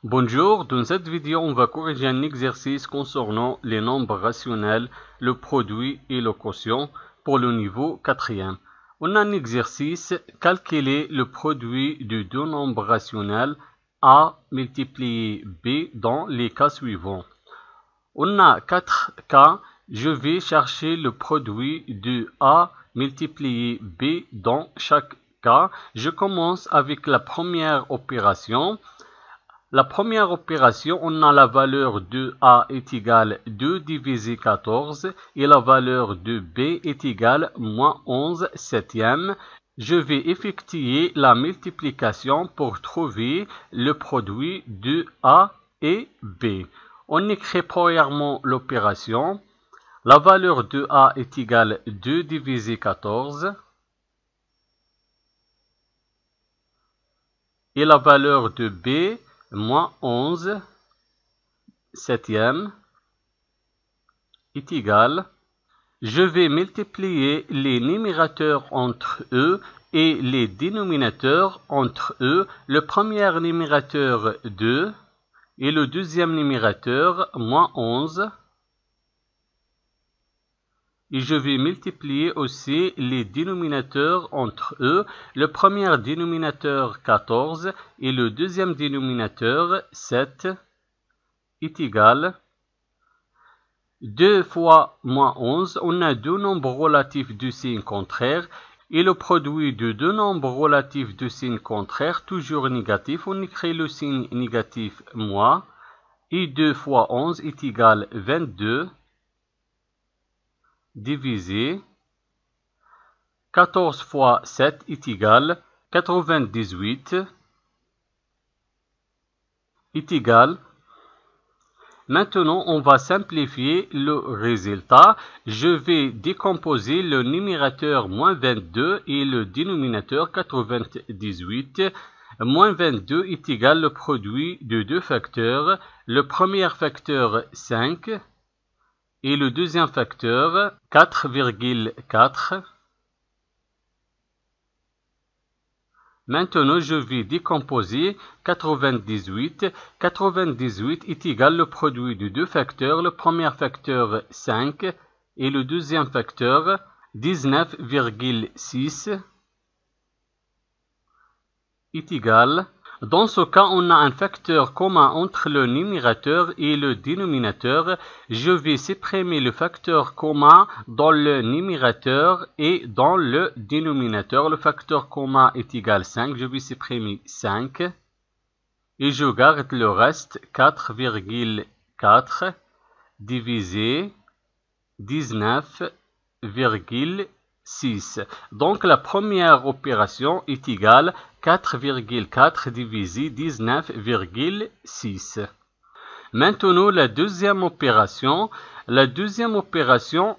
Bonjour, dans cette vidéo, on va corriger un exercice concernant les nombres rationnels, le produit et le quotient pour le niveau 4e. On a un exercice, calculer le produit de deux nombres rationnels A multiplié B dans les cas suivants. On a 4 cas, je vais chercher le produit de A multiplié B dans chaque cas. Je commence avec la première opération. La première opération, on a la valeur de A est égale 2 divisé 14 et la valeur de B est égale moins 11 septième. Je vais effectuer la multiplication pour trouver le produit de A et B. On écrit premièrement l'opération. La valeur de A est égale 2 divisé 14 et la valeur de B moins 11 septième est égal. Je vais multiplier les numérateurs entre eux et les dénominateurs entre eux. Le premier numérateur 2 et le deuxième numérateur moins 11. Et je vais multiplier aussi les dénominateurs entre eux. Le premier dénominateur 14 et le deuxième dénominateur 7 est égal. 2 fois moins 11, on a deux nombres relatifs de signe contraire. Et le produit de deux nombres relatifs de signe contraire, toujours négatif, on écrit le signe négatif moins. Et 2 fois 11 est égal 22 divisé 14 fois 7 est égal 98 est égal. Maintenant, on va simplifier le résultat. Je vais décomposer le numérateur moins 22 et le dénominateur 98. Moins 22 est égal au produit de deux facteurs. Le premier facteur 5 et le deuxième facteur 4,4. Maintenant, je vais décomposer 98. 98 est égal au produit de deux facteurs. Le premier facteur 5 et le deuxième facteur 19,6 est égal. Dans ce cas, on a un facteur commun entre le numérateur et le dénominateur. Je vais supprimer le facteur commun dans le numérateur et dans le dénominateur. Le facteur commun est égal à 5. Je vais supprimer 5. Et je garde le reste 4,4 divisé 19,6. Donc la première opération est égale 4,4 divisé 19,6. Maintenant, la deuxième opération.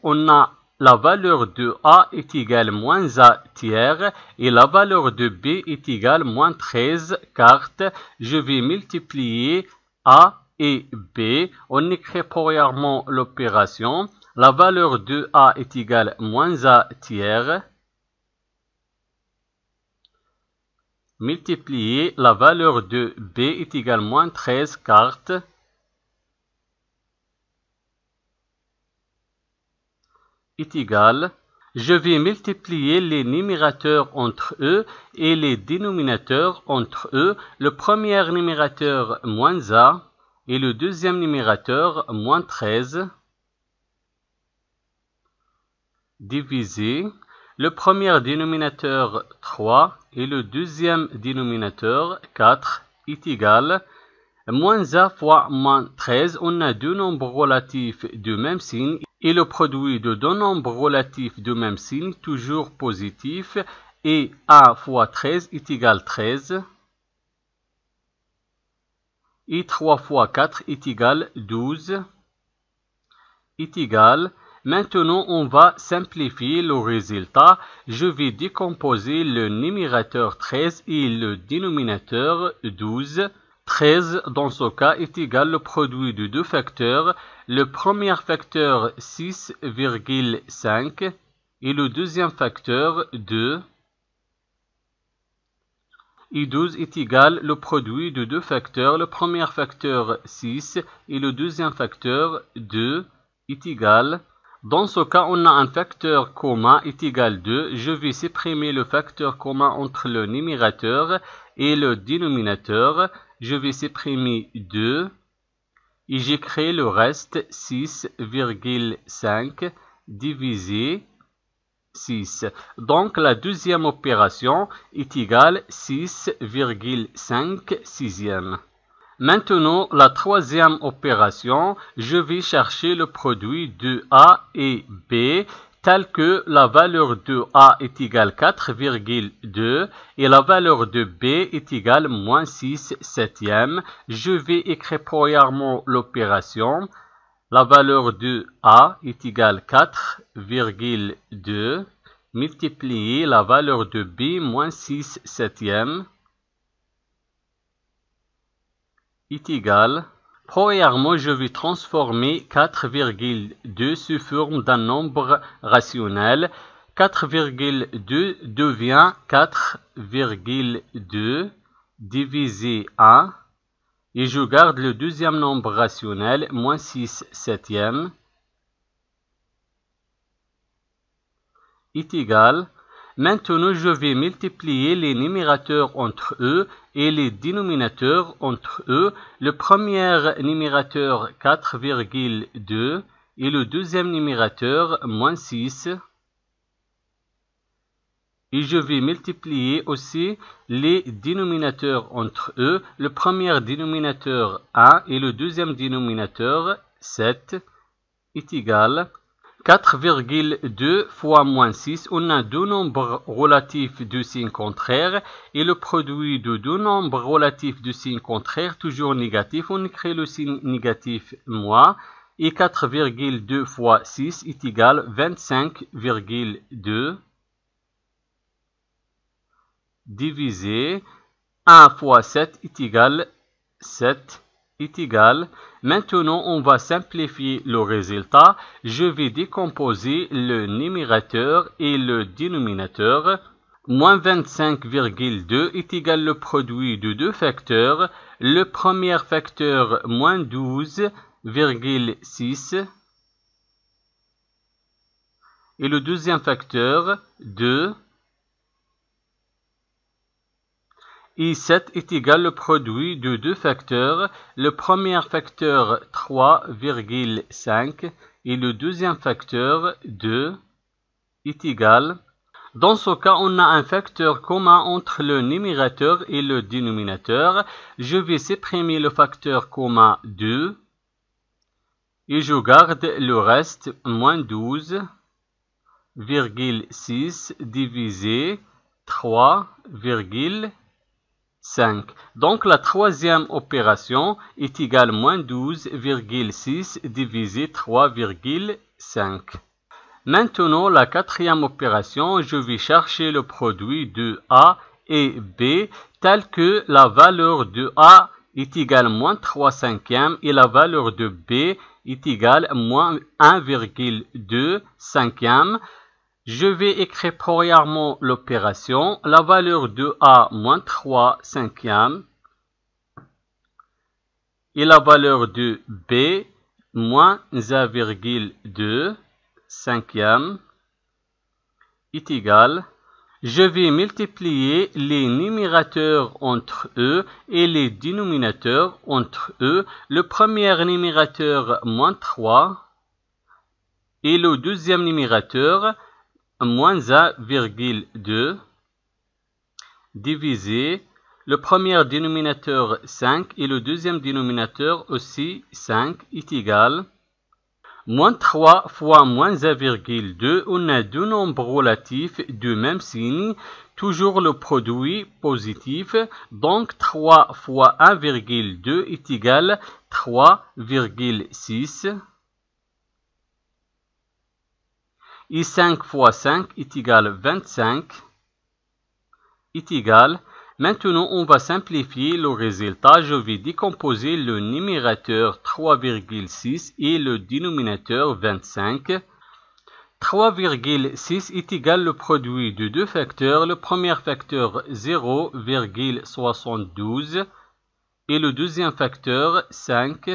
On a la valeur de A est égale moins A tiers et la valeur de B est égale moins 13 quartes. Je vais multiplier A et B. On écrit premièrement l'opération. La valeur de A est égale moins A tiers. Multiplier la valeur de B est égale moins 13 quartes. Est égal. Je vais multiplier les numérateurs entre eux et les dénominateurs entre eux. Le premier numérateur moins A et le deuxième numérateur moins 13 divisé. Le premier dénominateur 3 et le deuxième dénominateur 4 est égal. Moins A fois moins 13, on a deux nombres relatifs de même signe. Et le produit de deux nombres relatifs de même signe, toujours positif. Et A fois 13 est égal à 13. Et 3 fois 4 est égal à 12. Est égal. Maintenant, on va simplifier le résultat. Je vais décomposer le numérateur 13 et le dénominateur 12. 13, dans ce cas, est égal au produit de deux facteurs. Le premier facteur 6,5 et le deuxième facteur 2. et 12 est égal le produit de deux facteurs. Le premier facteur 6 et le deuxième facteur 2 est égal. Dans ce cas, on a un facteur commun est égal 2. Je vais supprimer le facteur commun entre le numérateur et le dénominateur. Je vais supprimer 2 et j'écris le reste 6,5 divisé 6. Donc la deuxième opération est égale 6,5 sixième. Maintenant, la troisième opération, je vais chercher le produit de A et B tel que la valeur de A est égale 4,2 et la valeur de B est égale moins 6 septième. Je vais écrire premièrement l'opération. La valeur de A est égale 4,2 multiplié la valeur de B moins 6 septième est égal. Premièrement, je vais transformer 4,2 sous forme d'un nombre rationnel. 4,2 devient 4,2 divisé 1. Et je garde le deuxième nombre rationnel, moins 6 septième, est égal. Maintenant, je vais multiplier les numérateurs entre eux et les dénominateurs entre eux. Le premier numérateur 4,2 et le deuxième numérateur moins 6. Et je vais multiplier aussi les dénominateurs entre eux. Le premier dénominateur 1 et le deuxième dénominateur 7 est égal. 4,2 fois moins 6, on a deux nombres relatifs de signe contraire et le produit de deux nombres relatifs de signe contraire toujours négatif. On écrit le signe négatif moins et 4,2 fois 6 est égal 25,2 divisé 1 fois 7 est égal 7 est égal. Maintenant, on va simplifier le résultat. Je vais décomposer le numérateur et le dénominateur. Moins 25,2 est égal le produit de deux facteurs. Le premier facteur, moins 12,6. Et le deuxième facteur, 2. Et 7 est égal le produit de deux facteurs. Le premier facteur 3,5 et le deuxième facteur 2 est égal. Dans ce cas, on a un facteur commun entre le numérateur et le dénominateur. Je vais supprimer le facteur commun 2 et je garde le reste moins 12,6 divisé 3,5. Donc la troisième opération est égale moins 12,6 divisé 3,5. Maintenant la quatrième opération, je vais chercher le produit de A et B tel que la valeur de A est égale moins 3 cinquièmes et la valeur de B est égale moins 1,2 cinquièmes. Je vais écrire premièrement l'opération. La valeur de A, moins 3 cinquièmes. Et la valeur de B, moins 1,2 cinquièmes, est égal. Je vais multiplier les numérateurs entre eux et les dénominateurs entre eux. Le premier numérateur, moins 3. Et le deuxième numérateur, moins 1,2 divisé le premier dénominateur 5 et le deuxième dénominateur aussi 5 est égal. Moins 3 fois moins 1,2, on a deux nombres relatifs de même signe, toujours le produit positif, donc 3 fois 1,2 est égal 3,6. Et 5 fois 5 est égal 25, est égal. Maintenant, on va simplifier le résultat. Je vais décomposer le numérateur 3,6 et le dénominateur 25. 3,6 est égal le produit de deux facteurs. Le premier facteur 0,72 et le deuxième facteur 5.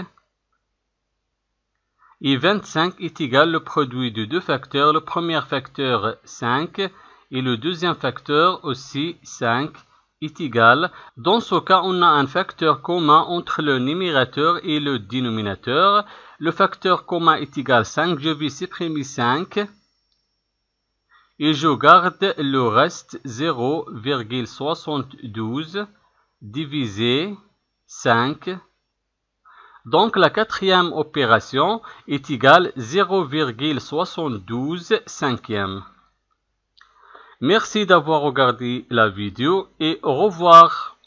Et 25 est égal le produit de deux facteurs. Le premier facteur 5 et le deuxième facteur aussi 5 est égal. Dans ce cas, on a un facteur commun entre le numérateur et le dénominateur. Le facteur commun est égal à 5. Je vais supprimer 5. Et je garde le reste 0,72 divisé 5. Donc la quatrième opération est égale 0,72 cinquième. Merci d'avoir regardé la vidéo et au revoir.